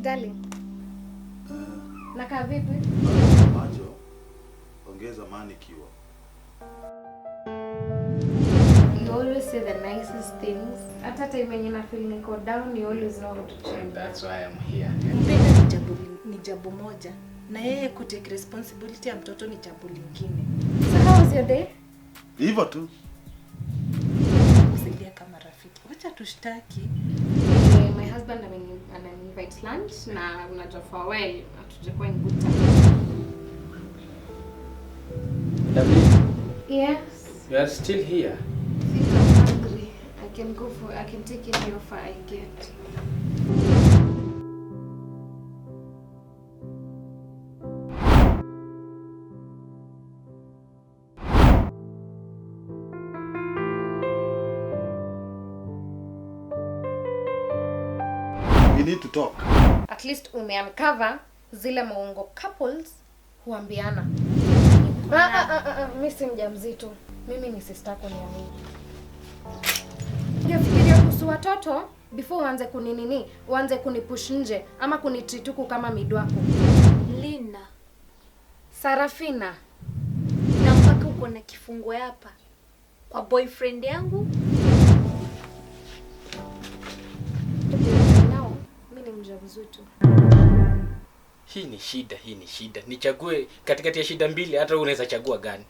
Darling. Nakaa vipi? Macho. Ongeza manicure. You always say the nicest things. Hata time yenye na feel niko down, you always know how to change. That's why I'm here. Mpenda ni jambo moja. Na yeye kutake responsibility ya mtoto ni jambo lingine. So how was your day? Hivyo tu. Kusaidia kama rafiki. Wacha tushtaki. My husband invite lunch na unajua for a while hatujakuwa in good time. David, Yes. you are still here. I think I'm hungry. I can take any offer I get. We need to talk. At least umeuncover zile maungo couples huambiana. Mimi si mjamzito. Mimi ni sister yako niamini. Ungefikiria kuhusu watoto before uanze kuninini, uanze kunipush nje ama kunitrituku kama midwako. Lina, Sarafina, na mpaka uko na kifungo hapa kwa boyfriend yangu. Now, mimi ni mjamzito. Hii ni shida. Nichague katikati ya shida mbili, hata unaweza chagua gani?